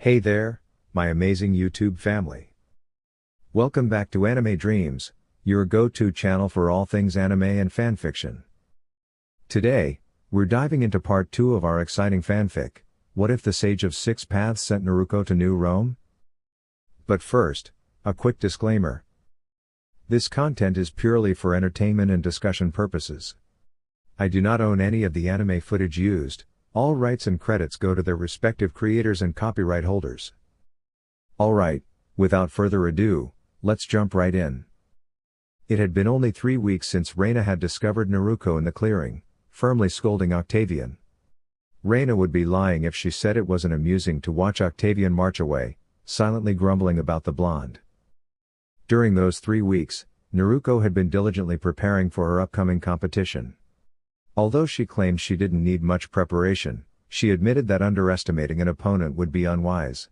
Hey there, my amazing YouTube family. Welcome back to Anime Dreams, your go-to channel for all things anime and fanfiction. Today, we're diving into part 2 of our exciting fanfic, What If the Sage of Six Paths Sent Naruko to New Rome? But first, a quick disclaimer. This content is purely for entertainment and discussion purposes. I do not own any of the anime footage used. All rights and credits go to their respective creators and copyright holders. Alright, without further ado, let's jump right in. It had been only 3 weeks since Reina had discovered Naruko in the clearing, firmly scolding Octavian. Reina would be lying if she said it wasn't amusing to watch Octavian march away, silently grumbling about the blonde. During those 3 weeks, Naruko had been diligently preparing for her upcoming competition. Although she claimed she didn't need much preparation, she admitted that underestimating an opponent would be unwise.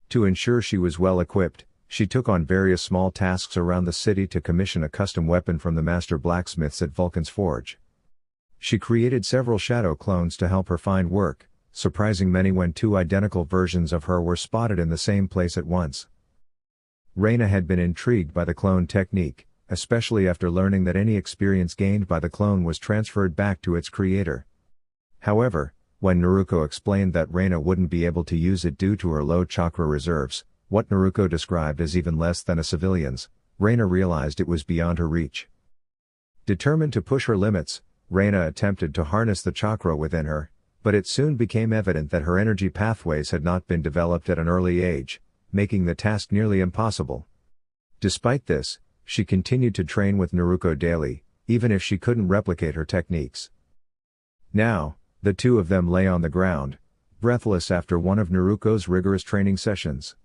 To ensure she was well equipped, she took on various small tasks around the city to commission a custom weapon from the master blacksmiths at Vulcan's Forge. She created several shadow clones to help her find work, surprising many when 2 identical versions of her were spotted in the same place at once. Reina had been intrigued by the clone technique, especially after learning that any experience gained by the clone was transferred back to its creator. However, when Naruko explained that Reina wouldn't be able to use it due to her low chakra reserves, what Naruko described as even less than a civilian's, Reina realized it was beyond her reach. Determined to push her limits, Reina attempted to harness the chakra within her, but it soon became evident that her energy pathways had not been developed at an early age, making the task nearly impossible. Despite this, she continued to train with Naruko daily, even if she couldn't replicate her techniques. Now, the two of them lay on the ground, breathless after one of Naruko's rigorous training sessions.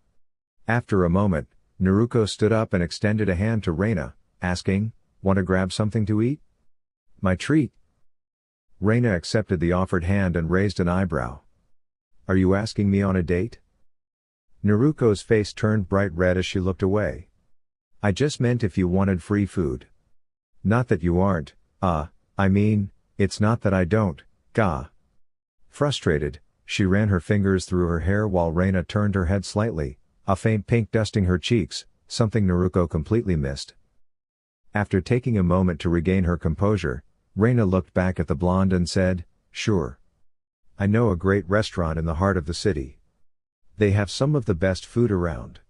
After a moment, Naruko stood up and extended a hand to Reina, asking, "Want to grab something to eat?" "My treat." Reina accepted the offered hand and raised an eyebrow. "Are you asking me on a date?" Naruko's face turned bright red as she looked away. "I just meant if you wanted free food." "Not that you aren't, I mean, it's not that I don't, gah." Frustrated, she ran her fingers through her hair while Reina turned her head slightly, a faint pink dusting her cheeks, something Naruko completely missed. After taking a moment to regain her composure, Reina looked back at the blonde and said, "Sure. I know a great restaurant in the heart of the city. They have some of the best food around."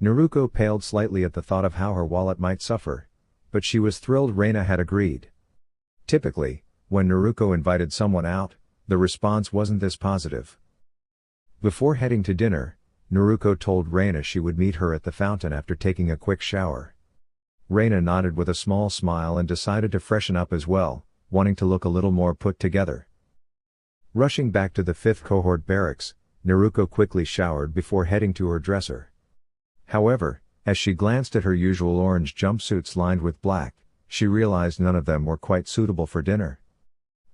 Naruko paled slightly at the thought of how her wallet might suffer, but she was thrilled Reina had agreed. Typically, when Naruko invited someone out, the response wasn't this positive. Before heading to dinner, Naruko told Reina she would meet her at the fountain after taking a quick shower. Reina nodded with a small smile and decided to freshen up as well, wanting to look a little more put together. Rushing back to the 5th cohort barracks, Naruko quickly showered before heading to her dresser. However, as she glanced at her usual orange jumpsuits lined with black, she realized none of them were quite suitable for dinner.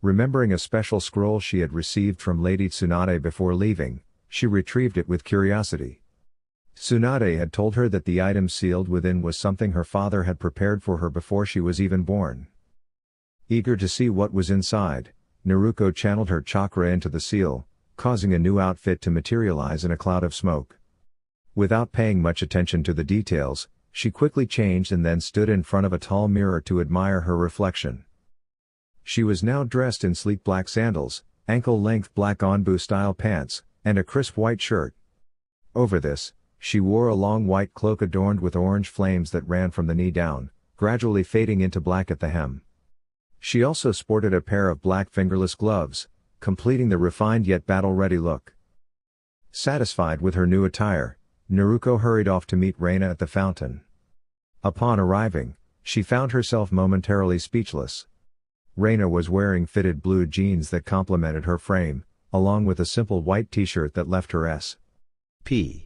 Remembering a special scroll she had received from Lady Tsunade before leaving, she retrieved it with curiosity. Tsunade had told her that the item sealed within was something her father had prepared for her before she was even born. Eager to see what was inside, Naruko channeled her chakra into the seal, causing a new outfit to materialize in a cloud of smoke. Without paying much attention to the details, she quickly changed and then stood in front of a tall mirror to admire her reflection. She was now dressed in sleek black sandals, ankle-length black Onbu-style pants, and a crisp white shirt. Over this, she wore a long white cloak adorned with orange flames that ran from the knee down, gradually fading into black at the hem. She also sported a pair of black fingerless gloves, completing the refined yet battle-ready look. Satisfied with her new attire, Naruko hurried off to meet Reina at the fountain. Upon arriving, she found herself momentarily speechless. Reina was wearing fitted blue jeans that complemented her frame, along with a simple white t-shirt that left her S.P.Q.R.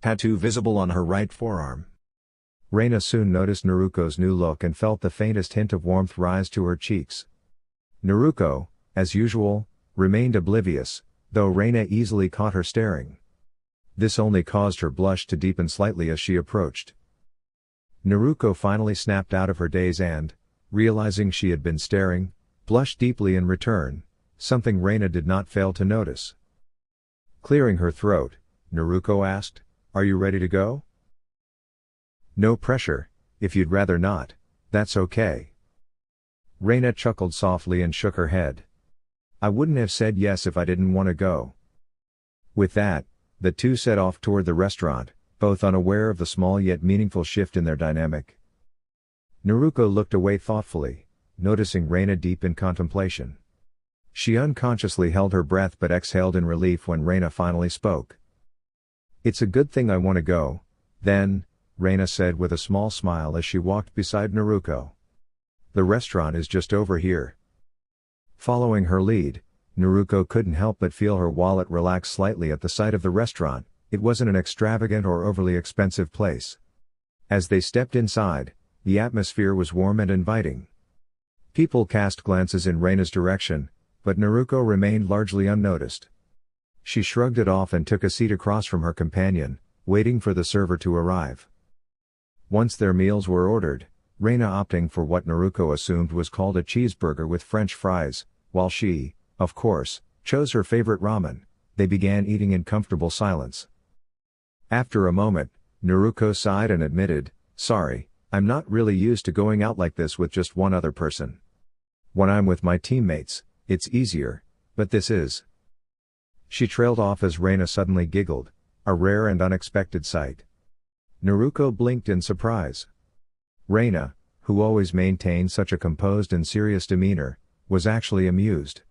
tattoo visible on her right forearm. Reina soon noticed Naruko's new look and felt the faintest hint of warmth rise to her cheeks. Naruko, as usual, remained oblivious, though Reina easily caught her staring. This only caused her blush to deepen slightly as she approached. Naruko finally snapped out of her daze and, realizing she had been staring, blushed deeply in return, something Reina did not fail to notice. Clearing her throat, Naruko asked, "Are you ready to go?" "No pressure, if you'd rather not, that's okay." Reina chuckled softly and shook her head. "I wouldn't have said yes if I didn't want to go." With that, the two set off toward the restaurant, both unaware of the small yet meaningful shift in their dynamic. Naruko looked away thoughtfully, noticing Reina deep in contemplation. She unconsciously held her breath but exhaled in relief when Reina finally spoke. "It's a good thing I want to go, then," Reina said with a small smile as she walked beside Naruko. "The restaurant is just over here." Following her lead, Naruko couldn't help but feel her wallet relax slightly at the sight of the restaurant. It wasn't an extravagant or overly expensive place. As they stepped inside, the atmosphere was warm and inviting. People cast glances in Reina's direction, but Naruko remained largely unnoticed. She shrugged it off and took a seat across from her companion, waiting for the server to arrive. Once their meals were ordered, Reina opting for what Naruko assumed was called a cheeseburger with French fries, while she, of course, chose her favorite ramen, they began eating in comfortable silence. After a moment, Naruko sighed and admitted, "Sorry, I'm not really used to going out like this with just one other person. When I'm with my teammates, it's easier, but this is..." She trailed off as Reina suddenly giggled, a rare and unexpected sight. Naruko blinked in surprise. Reina, who always maintained such a composed and serious demeanor, was actually amused.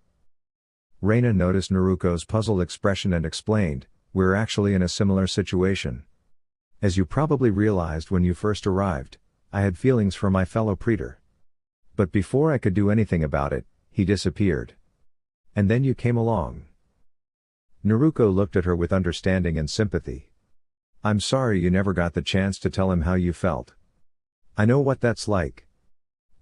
Reina noticed Naruko's puzzled expression and explained, "We're actually in a similar situation. As you probably realized when you first arrived, I had feelings for my fellow Pretor. But before I could do anything about it, he disappeared. And then you came along." Naruko looked at her with understanding and sympathy. "I'm sorry you never got the chance to tell him how you felt. I know what that's like.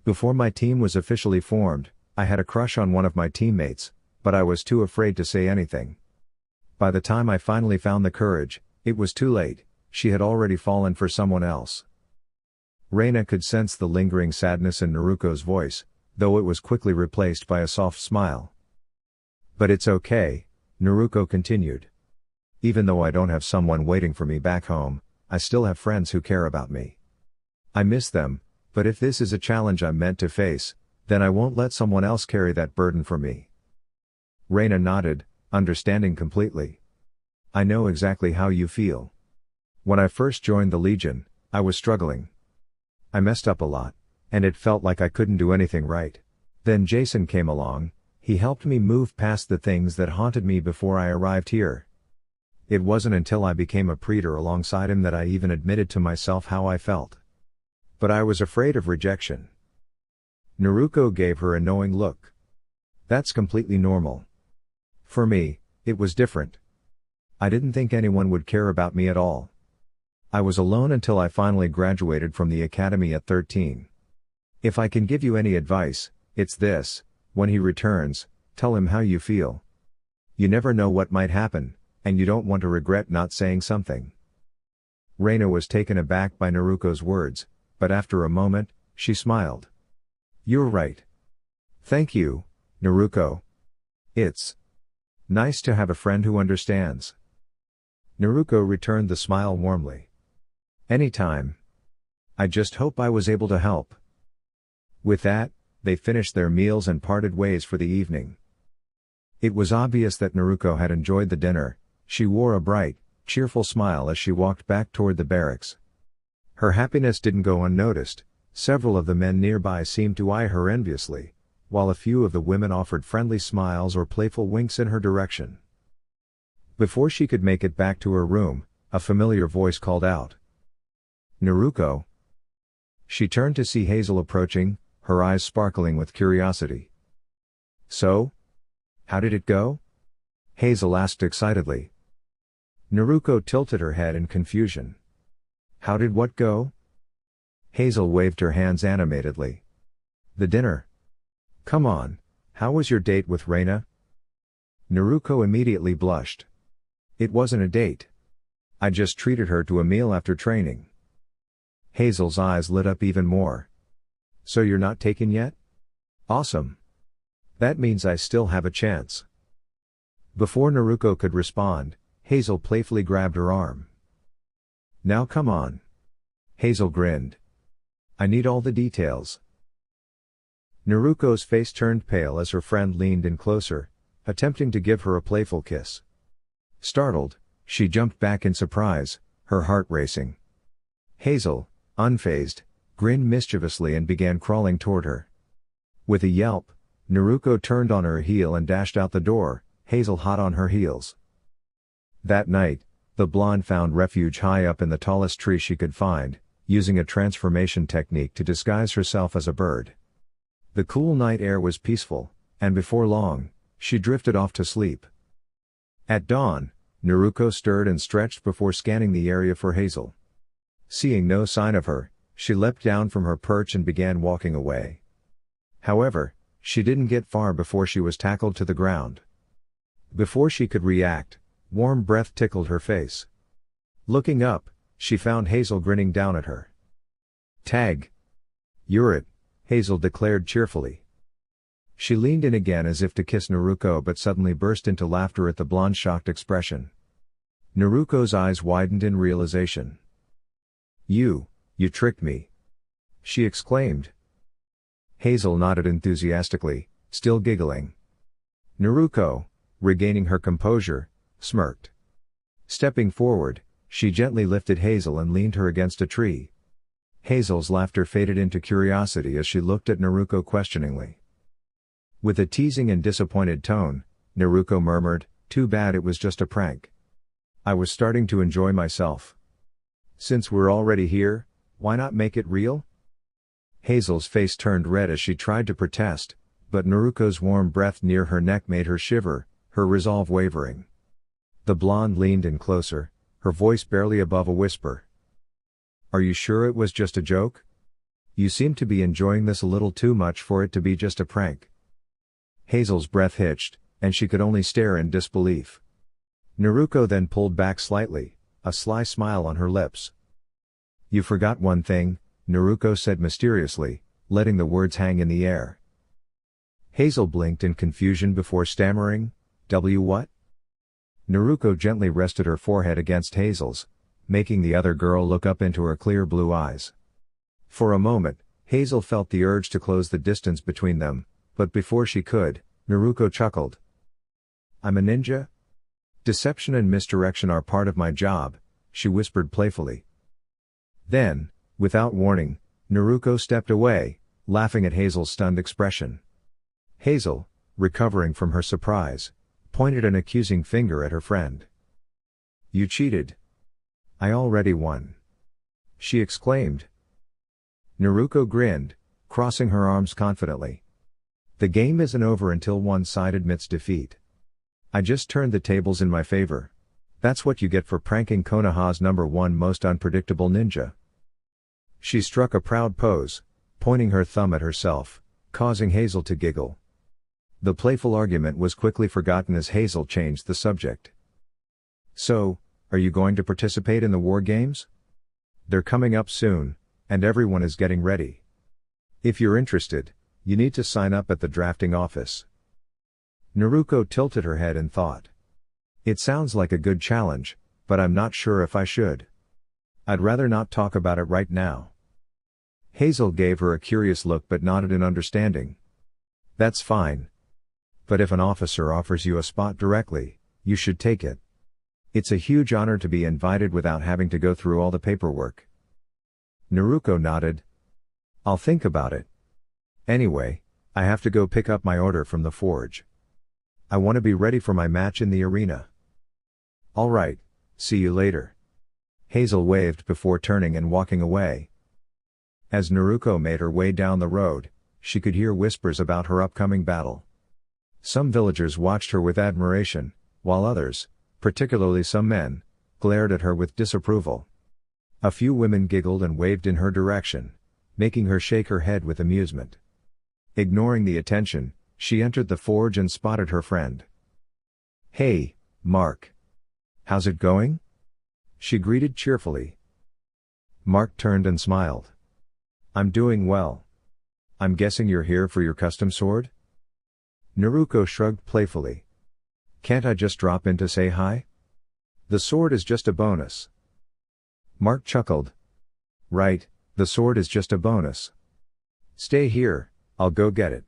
Before my team was officially formed, I had a crush on one of my teammates, but I was too afraid to say anything. By the time I finally found the courage, it was too late, she had already fallen for someone else." Reina could sense the lingering sadness in Naruko's voice, though it was quickly replaced by a soft smile. "But it's okay," Naruko continued. "Even though I don't have someone waiting for me back home, I still have friends who care about me. I miss them, but if this is a challenge I'm meant to face, then I won't let someone else carry that burden for me." Reina nodded, understanding completely. "I know exactly how you feel. When I first joined the Legion, I was struggling. I messed up a lot, and it felt like I couldn't do anything right. Then Jason came along, he helped me move past the things that haunted me before I arrived here. It wasn't until I became a Pretor alongside him that I even admitted to myself how I felt. But I was afraid of rejection." Naruko gave her a knowing look. "That's completely normal. For me, it was different. I didn't think anyone would care about me at all. I was alone until I finally graduated from the academy at 13. If I can give you any advice, it's this: when he returns, tell him how you feel. You never know what might happen, and you don't want to regret not saying something." Reina was taken aback by Naruko's words, but after a moment, she smiled. "You're right. Thank you, Naruko. It's nice to have a friend who understands." Naruko returned the smile warmly. "Anytime. I just hope I was able to help." With that, they finished their meals and parted ways for the evening. It was obvious that Naruko had enjoyed the dinner. She wore a bright, cheerful smile as she walked back toward the barracks. Her happiness didn't go unnoticed. Several of the men nearby seemed to eye her enviously, while a few of the women offered friendly smiles or playful winks in her direction. Before she could make it back to her room, a familiar voice called out, "Naruko." She turned to see Hazel approaching, her eyes sparkling with curiosity. "So? How did it go?" Hazel asked excitedly. Naruko tilted her head in confusion. "How did what go?" Hazel waved her hands animatedly. "The dinner. Come on, how was your date with Reina?" Naruko immediately blushed. "It wasn't a date. I just treated her to a meal after training." Hazel's eyes lit up even more. "So you're not taken yet? Awesome. That means I still have a chance." Before Naruko could respond, Hazel playfully grabbed her arm. "Now come on." Hazel grinned. "I need all the details." Naruko's face turned pale as her friend leaned in closer, attempting to give her a playful kiss. Startled, she jumped back in surprise, her heart racing. Hazel, unfazed, grinned mischievously and began crawling toward her. With a yelp, Naruko turned on her heel and dashed out the door, Hazel hot on her heels. That night, the blonde found refuge high up in the tallest tree she could find, using a transformation technique to disguise herself as a bird. The cool night air was peaceful, and before long, she drifted off to sleep. At dawn, Naruko stirred and stretched before scanning the area for Hazel. Seeing no sign of her, she leapt down from her perch and began walking away. However, she didn't get far before she was tackled to the ground. Before she could react, warm breath tickled her face. Looking up, she found Hazel grinning down at her. "Tag! You're it," Hazel declared cheerfully. She leaned in again as if to kiss Naruko but suddenly burst into laughter at the blonde's shocked expression. Naruko's eyes widened in realization. You tricked me!" she exclaimed. Hazel nodded enthusiastically, still giggling. Naruko, regaining her composure, smirked. Stepping forward, she gently lifted Hazel and leaned her against a tree. Hazel's laughter faded into curiosity as she looked at Naruko questioningly. With a teasing and disappointed tone, Naruko murmured, "Too bad it was just a prank. I was starting to enjoy myself. Since we're already here, why not make it real?" Hazel's face turned red as she tried to protest, but Naruko's warm breath near her neck made her shiver, her resolve wavering. The blonde leaned in closer, her voice barely above a whisper. "Are you sure it was just a joke? You seem to be enjoying this a little too much for it to be just a prank." Hazel's breath hitched, and she could only stare in disbelief. Naruko then pulled back slightly, a sly smile on her lips. "You forgot one thing," Naruko said mysteriously, letting the words hang in the air. Hazel blinked in confusion before stammering, What?" Naruko gently rested her forehead against Hazel's, making the other girl look up into her clear blue eyes. For a moment, Hazel felt the urge to close the distance between them, but before she could, Naruko chuckled. "I'm a ninja? Deception and misdirection are part of my job," she whispered playfully. Then, without warning, Naruko stepped away, laughing at Hazel's stunned expression. Hazel, recovering from her surprise, pointed an accusing finger at her friend. "You cheated. I already won," she exclaimed. Naruko grinned, crossing her arms confidently. "The game isn't over until one side admits defeat. I just turned the tables in my favor. That's what you get for pranking Konoha's #1 most unpredictable ninja." She struck a proud pose, pointing her thumb at herself, causing Hazel to giggle. The playful argument was quickly forgotten as Hazel changed the subject. "So, are you going to participate in the war games? They're coming up soon, and everyone is getting ready. If you're interested, you need to sign up at the drafting office." Naruko tilted her head in thought. "It sounds like a good challenge, but I'm not sure if I should. I'd rather not talk about it right now." Hazel gave her a curious look but nodded in understanding. "That's fine. But if an officer offers you a spot directly, you should take it. It's a huge honor to be invited without having to go through all the paperwork." Naruko nodded. "I'll think about it. Anyway, I have to go pick up my order from the forge. I want to be ready for my match in the arena." "All right, see you later." Hazel waved before turning and walking away. As Naruko made her way down the road, she could hear whispers about her upcoming battle. Some villagers watched her with admiration, while others, particularly some men, glared at her with disapproval. A few women giggled and waved in her direction, making her shake her head with amusement. Ignoring the attention, she entered the forge and spotted her friend. "Hey, Mark. How's it going?" she greeted cheerfully. Mark turned and smiled. "I'm doing well. I'm guessing you're here for your custom sword?" Naruko shrugged playfully. Can't I just drop in to say hi? The sword is just a bonus. Mark chuckled. Right, the sword is just a bonus. Stay here, I'll go get it.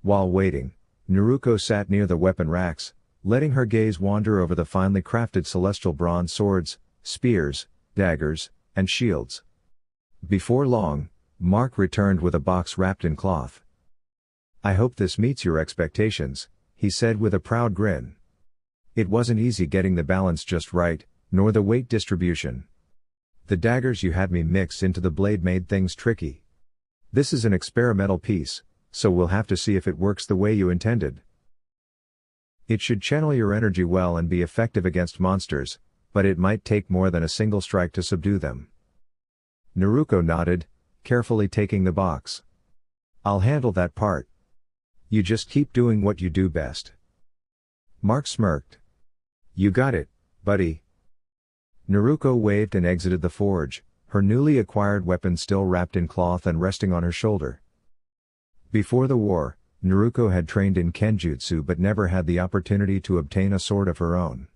While waiting, Naruko sat near the weapon racks, letting her gaze wander over the finely crafted celestial bronze swords, spears, daggers, and shields. Before long, Mark returned with a box wrapped in cloth. I hope this meets your expectations, he said with a proud grin. It wasn't easy getting the balance just right, nor the weight distribution. The daggers you had me mix into the blade made things tricky. This is an experimental piece, so we'll have to see if it works the way you intended. It should channel your energy well and be effective against monsters, but it might take more than a single strike to subdue them. Naruko nodded, carefully taking the box. I'll handle that part. You just keep doing what you do best. Mark smirked. You got it, buddy. Naruko waved and exited the forge, her newly acquired weapon still wrapped in cloth and resting on her shoulder. Before the war, Naruko had trained in kenjutsu but never had the opportunity to obtain a sword of her own.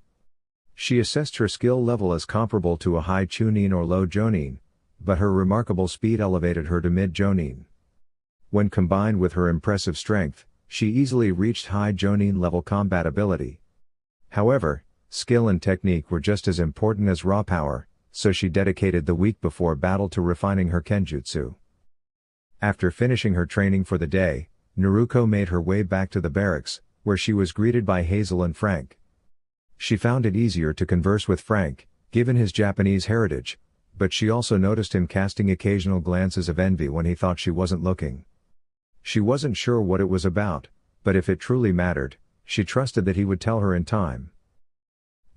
She assessed her skill level as comparable to a high chunin or low jonin, but her remarkable speed elevated her to mid jonin. When combined with her impressive strength, she easily reached high jonin level combat ability. However, skill and technique were just as important as raw power, so she dedicated the week before battle to refining her kenjutsu. After finishing her training for the day, Naruko made her way back to the barracks, where she was greeted by Hazel and Frank. She found it easier to converse with Frank, given his Japanese heritage, but she also noticed him casting occasional glances of envy when he thought she wasn't looking. She wasn't sure what it was about, but if it truly mattered, she trusted that he would tell her in time.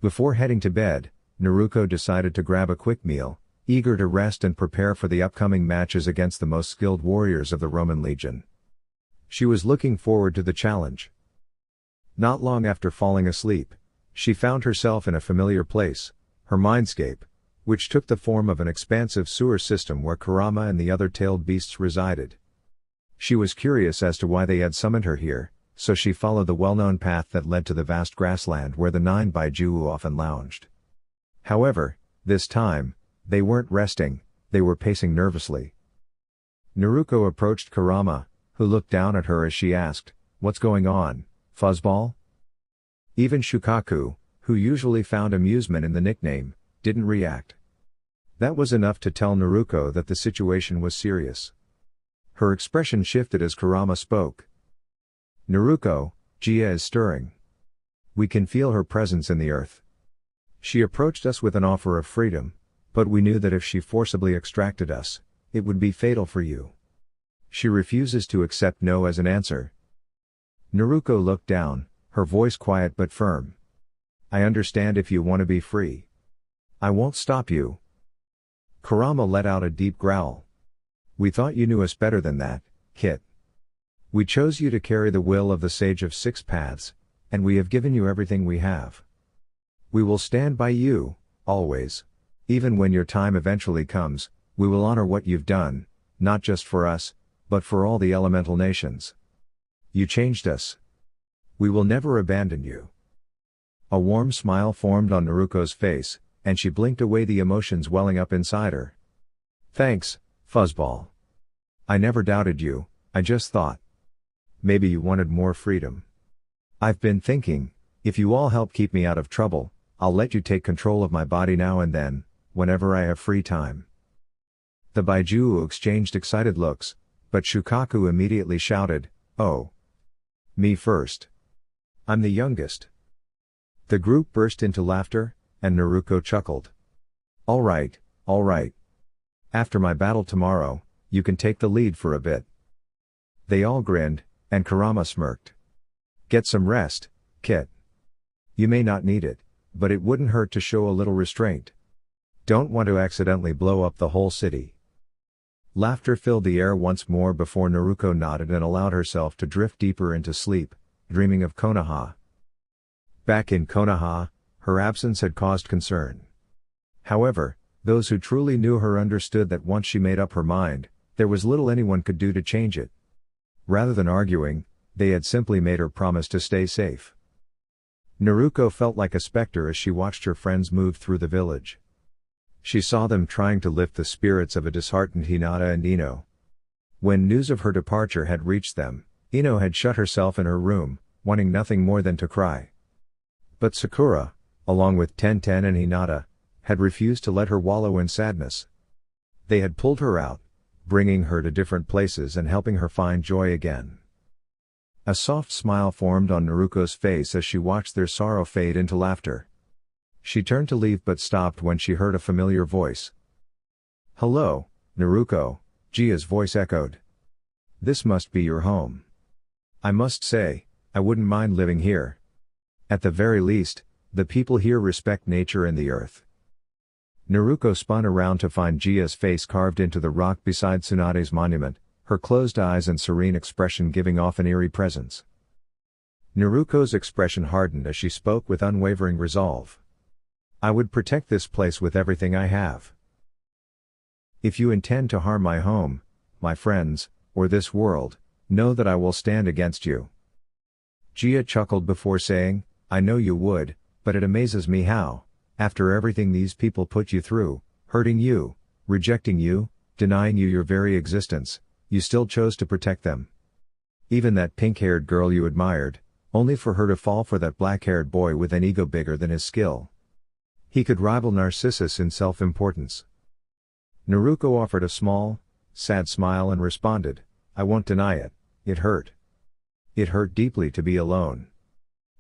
Before heading to bed, Naruko decided to grab a quick meal, eager to rest and prepare for the upcoming matches against the most skilled warriors of the Roman Legion. She was looking forward to the challenge. Not long after falling asleep, she found herself in a familiar place, her mindscape, which took the form of an expansive sewer system where Kurama and the other tailed beasts resided. She was curious as to why they had summoned her here, so she followed the well-known path that led to the vast grassland where the 9 Baiju often lounged. However, this time, they weren't resting, they were pacing nervously. Naruko approached Kurama, who looked down at her as she asked, "What's going on, fuzzball?" Even Shukaku, who usually found amusement in the nickname, didn't react. That was enough to tell Naruko that the situation was serious. Her expression shifted as Kurama spoke. "Naruko, Jia is stirring. We can feel her presence in the earth. She approached us with an offer of freedom, but we knew that if she forcibly extracted us, it would be fatal for you. She refuses to accept no as an answer." Naruko looked down, her voice quiet but firm. "I understand if you want to be free. I won't stop you." Kurama let out a deep growl. "We thought you knew us better than that, Kit. We chose you to carry the will of the Sage of Six Paths, and we have given you everything we have. We will stand by you, always. Even when your time eventually comes, we will honor what you've done, not just for us, but for all the elemental nations. You changed us. We will never abandon you." A warm smile formed on Naruko's face, and she blinked away the emotions welling up inside her. "Thanks, fuzzball. I never doubted you, I just thought. Maybe you wanted more freedom. I've been thinking, if you all help keep me out of trouble, I'll let you take control of my body now and then, whenever I have free time." The Baiju exchanged excited looks, but Shukaku immediately shouted, "Oh! Me first. I'm the youngest." The group burst into laughter, and Naruko chuckled. All right. After my battle tomorrow, you can take the lead for a bit." They all grinned, and Kurama smirked. "Get some rest, Kit. You may not need it, but it wouldn't hurt to show a little restraint. Don't want to accidentally blow up the whole city." Laughter filled the air once more before Naruko nodded and allowed herself to drift deeper into sleep, dreaming of Konoha. Back in Konoha, her absence had caused concern. However, those who truly knew her understood that once she made up her mind, there was little anyone could do to change it. Rather than arguing, they had simply made her promise to stay safe. Naruko felt like a specter as she watched her friends move through the village. She saw them trying to lift the spirits of a disheartened Hinata and Ino. When news of her departure had reached them, Ino had shut herself in her room, wanting nothing more than to cry. But Sakura, along with Tenten and Hinata, had refused to let her wallow in sadness. They had pulled her out, bringing her to different places and helping her find joy again. A soft smile formed on Naruko's face as she watched their sorrow fade into laughter. She turned to leave but stopped when she heard a familiar voice. "Hello, Naruko," Jia's voice echoed. "This must be your home. I must say, I wouldn't mind living here. At the very least, the people here respect nature and the earth." Naruko spun around to find Jia's face carved into the rock beside Tsunade's monument, her closed eyes and serene expression giving off an eerie presence. Naruko's expression hardened as she spoke with unwavering resolve. "I would protect this place with everything I have. If you intend to harm my home, my friends, or this world, know that I will stand against you." Jia chuckled before saying, "I know you would, but it amazes me how, after everything these people put you through, hurting you, rejecting you, denying you your very existence, you still chose to protect them. Even that pink-haired girl you admired, only for her to fall for that black-haired boy with an ego bigger than his skill. He could rival Narcissus in self-importance." Naruko offered a small, sad smile and responded, "I won't deny it, it hurt. It hurt deeply to be alone.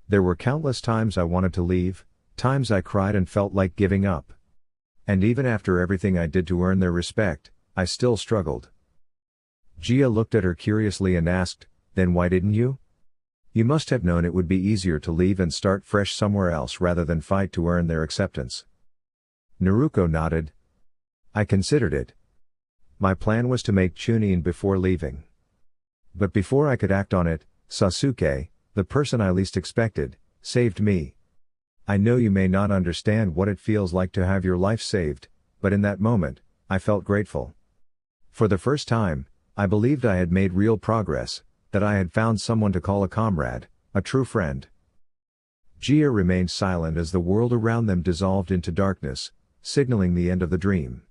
There were countless times I wanted to leave, times I cried and felt like giving up. And even after everything I did to earn their respect, I still struggled." Jia looked at her curiously and asked, "Then why didn't you? You must have known it would be easier to leave and start fresh somewhere else rather than fight to earn their acceptance." Naruko nodded. "I considered it. My plan was to make Chunin before leaving. But before I could act on it, Sasuke, the person I least expected, saved me. I know you may not understand what it feels like to have your life saved, but in that moment, I felt grateful. For the first time, I believed I had made real progress, that I had found someone to call a comrade, a true friend." Jia remained silent as the world around them dissolved into darkness, signaling the end of the dream.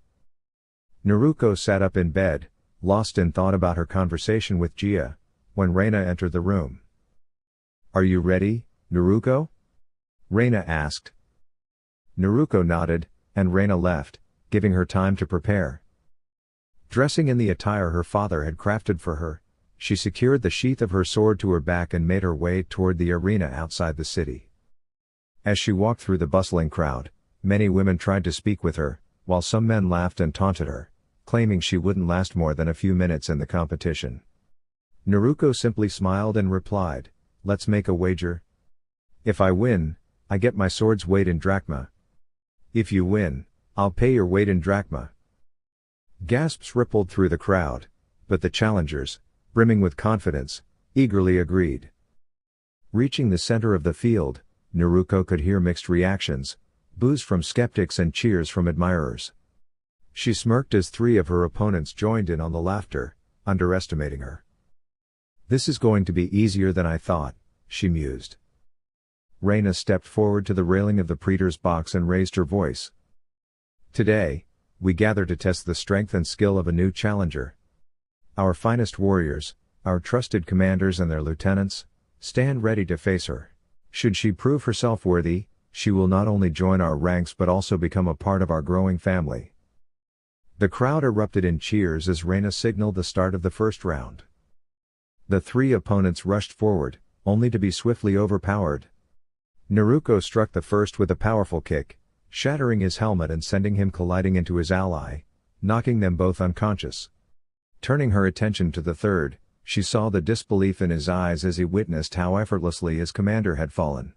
Naruko sat up in bed, lost in thought about her conversation with Jia, when Reina entered the room. "Are you ready, Naruko?" Reina asked. Naruko nodded, and Reina left, giving her time to prepare. Dressing in the attire her father had crafted for her, she secured the sheath of her sword to her back and made her way toward the arena outside the city. As she walked through the bustling crowd, many women tried to speak with her, while some men laughed and taunted her, claiming she wouldn't last more than a few minutes in the competition. Naruko simply smiled and replied, "Let's make a wager. If I win, I get my sword's weight in drachma. If you win, I'll pay your weight in drachma." Gasps rippled through the crowd, but the challengers, brimming with confidence, eagerly agreed. Reaching the center of the field, Naruko could hear mixed reactions, boos from skeptics and cheers from admirers. She smirked as 3 of her opponents joined in on the laughter, underestimating her. "This is going to be easier than I thought," she mused. Reina stepped forward to the railing of the praetor's box and raised her voice. "Today, we gather to test the strength and skill of a new challenger. Our finest warriors, our trusted commanders and their lieutenants, stand ready to face her. Should she prove herself worthy, she will not only join our ranks but also become a part of our growing family." The crowd erupted in cheers as Reina signaled the start of the first round. The 3 opponents rushed forward, only to be swiftly overpowered. Naruko struck the first with a powerful kick, shattering his helmet and sending him colliding into his ally, knocking them both unconscious. Turning her attention to the third, she saw the disbelief in his eyes as he witnessed how effortlessly his commander had fallen.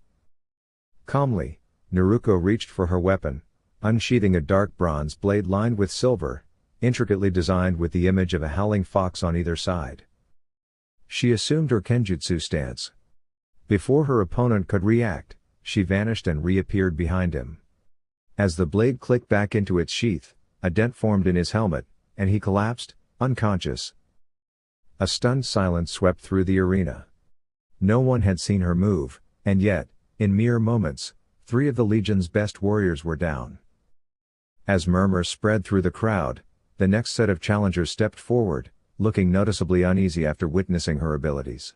Calmly, Naruko reached for her weapon, unsheathing a dark bronze blade lined with silver, intricately designed with the image of a howling fox on either side. She assumed her kenjutsu stance. Before her opponent could react, she vanished and reappeared behind him. As the blade clicked back into its sheath, a dent formed in his helmet, and he collapsed, unconscious. A stunned silence swept through the arena. No one had seen her move, and yet, In mere moments, 3 of the Legion's best warriors were down. As murmurs spread through the crowd, the next set of challengers stepped forward, looking noticeably uneasy after witnessing her abilities.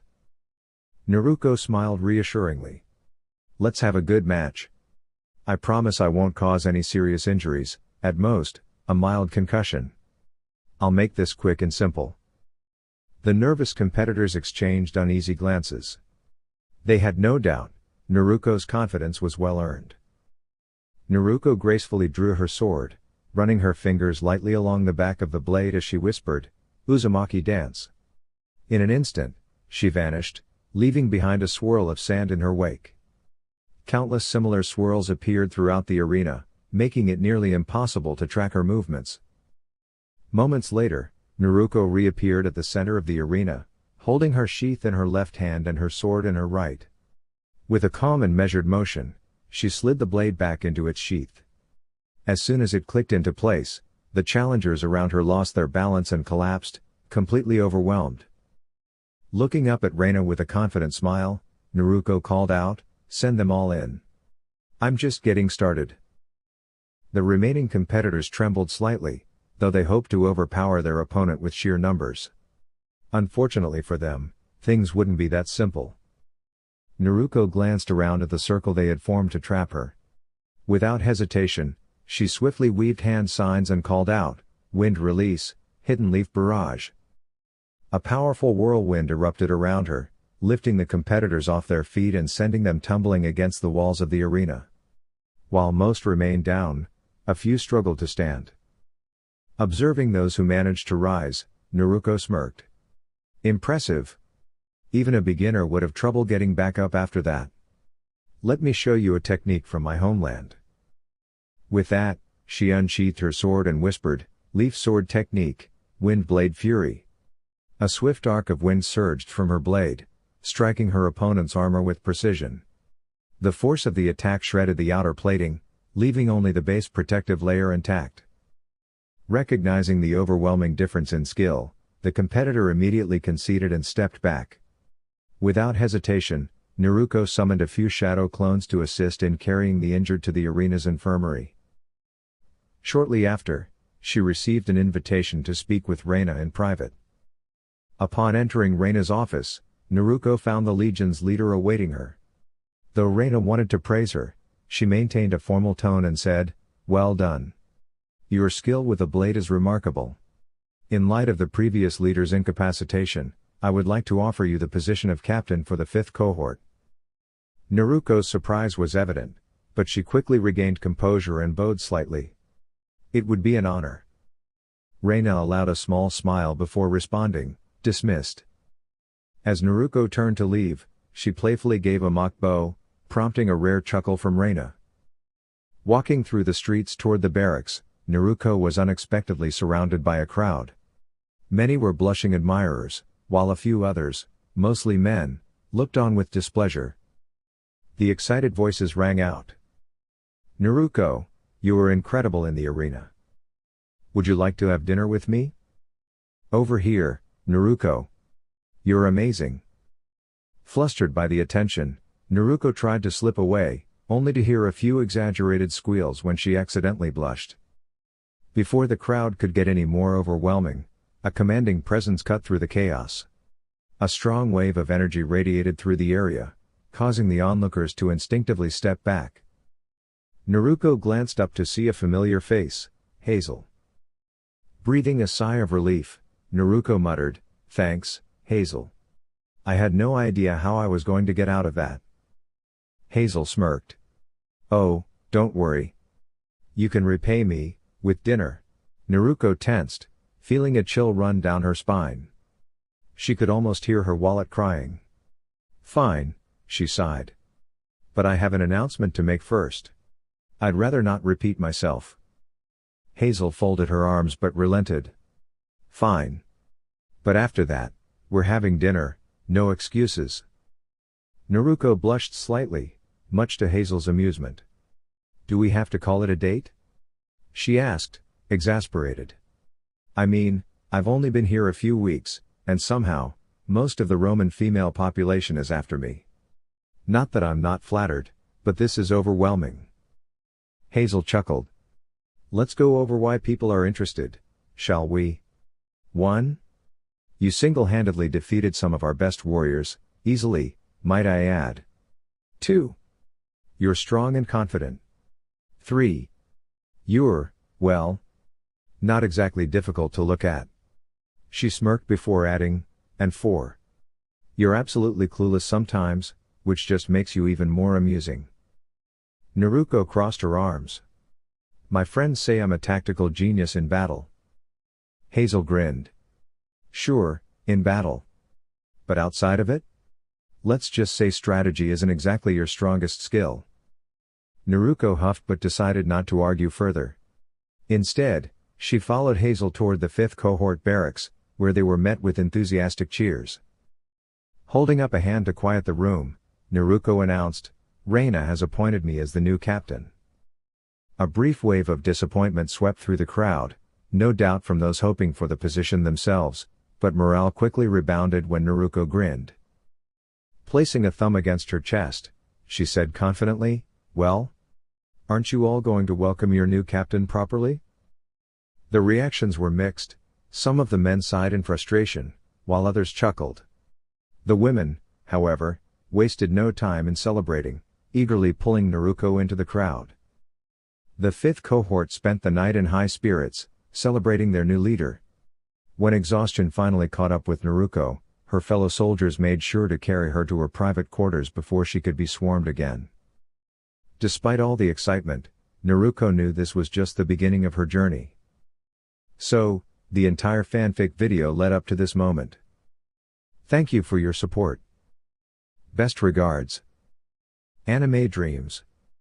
Naruko smiled reassuringly. "Let's have a good match. I promise I won't cause any serious injuries, at most, a mild concussion. I'll make this quick and simple." The nervous competitors exchanged uneasy glances. They had no doubt, Naruko's confidence was well earned. Naruko gracefully drew her sword, running her fingers lightly along the back of the blade as she whispered, "Uzumaki dance." In an instant, she vanished, leaving behind a swirl of sand in her wake. Countless similar swirls appeared throughout the arena, making it nearly impossible to track her movements. Moments later, Naruko reappeared at the center of the arena, holding her sheath in her left hand and her sword in her right. With a calm and measured motion, she slid the blade back into its sheath. As soon as it clicked into place, the challengers around her lost their balance and collapsed, completely overwhelmed. Looking up at Reina with a confident smile, Naruko called out, "Send them all in. I'm just getting started." The remaining competitors trembled slightly, though they hoped to overpower their opponent with sheer numbers. Unfortunately for them, things wouldn't be that simple. Naruko glanced around at the circle they had formed to trap her. Without hesitation, she swiftly weaved hand signs and called out, "Wind release, hidden leaf barrage." A powerful whirlwind erupted around her, lifting the competitors off their feet and sending them tumbling against the walls of the arena. While most remained down, a few struggled to stand. Observing those who managed to rise, Naruko smirked. "Impressive. Even a beginner would have trouble getting back up after that. Let me show you a technique from my homeland." With that, she unsheathed her sword and whispered, "Leaf sword technique, wind blade fury." A swift arc of wind surged from her blade, striking her opponent's armor with precision. The force of the attack shredded the outer plating, leaving only the base protective layer intact. Recognizing the overwhelming difference in skill, the competitor immediately conceded and stepped back. Without hesitation, Naruko summoned a few shadow clones to assist in carrying the injured to the arena's infirmary. Shortly after, she received an invitation to speak with Reina in private. Upon entering Reina's office, Naruko found the Legion's leader awaiting her. Though Reina wanted to praise her, she maintained a formal tone and said, "Well done. Your skill with the blade is remarkable. In light of the previous leader's incapacitation, I would like to offer you the position of captain for the 5th cohort." Naruko's surprise was evident, but she quickly regained composure and bowed slightly. "It would be an honor." Reina allowed a small smile before responding, "Dismissed." As Naruko turned to leave, she playfully gave a mock bow, prompting a rare chuckle from Reina. Walking through the streets toward the barracks, Naruko was unexpectedly surrounded by a crowd. Many were blushing admirers, while a few others, mostly men, looked on with displeasure. The excited voices rang out. "Naruko, you are incredible in the arena. Would you like to have dinner with me? Over here, Naruko. You're amazing." Flustered by the attention, Naruko tried to slip away, only to hear a few exaggerated squeals when she accidentally blushed. Before the crowd could get any more overwhelming, a commanding presence cut through the chaos. A strong wave of energy radiated through the area, causing the onlookers to instinctively step back. Naruko glanced up to see a familiar face, Hazel. Breathing a sigh of relief, Naruko muttered, "Thanks, Hazel. I had no idea how I was going to get out of that." Hazel smirked. "Oh, don't worry. You can repay me with dinner." Naruko tensed, feeling a chill run down her spine. She could almost hear her wallet crying. "Fine," she sighed. "But I have an announcement to make first. I'd rather not repeat myself." Hazel folded her arms but relented. "Fine. But after that, we're having dinner, no excuses." Naruko blushed slightly, much to Hazel's amusement. "Do we have to call it a date?" she asked, exasperated. "I mean, I've only been here a few weeks, and somehow, most of the Roman female population is after me. Not that I'm not flattered, But this is overwhelming. Hazel chuckled. Let's go over why people are interested, shall we? 1. You single-handedly defeated some of our best warriors, easily, might I add. 2. You're strong and confident. 3. You're, well, not exactly difficult to look at. She smirked before adding, and 4. You're absolutely clueless sometimes, which just makes you even more amusing. Naruko crossed her arms. My friends say I'm a tactical genius in battle. Hazel grinned. Sure, in battle. But outside of it? Let's just say strategy isn't exactly your strongest skill. Naruko huffed but decided not to argue further. Instead, she followed Hazel toward the 5th cohort barracks, where they were met with enthusiastic cheers. Holding up a hand to quiet the room, Naruko announced, Reina has appointed me as the new captain. A brief wave of disappointment swept through the crowd, no doubt from those hoping for the position themselves, but morale quickly rebounded when Naruko grinned. Placing a thumb against her chest, she said confidently, Well? Aren't you all going to welcome your new captain properly? The reactions were mixed. Some of the men sighed in frustration, while others chuckled. The women, however, wasted no time in celebrating, eagerly pulling Naruko into the crowd. The 5th cohort spent the night in high spirits, celebrating their new leader. When exhaustion finally caught up with Naruko, her fellow soldiers made sure to carry her to her private quarters before she could be swarmed again. Despite all the excitement, Naruko knew this was just the beginning of her journey. So, the entire fanfic video led up to this moment. Thank you for your support. Best regards. Anime Dreams.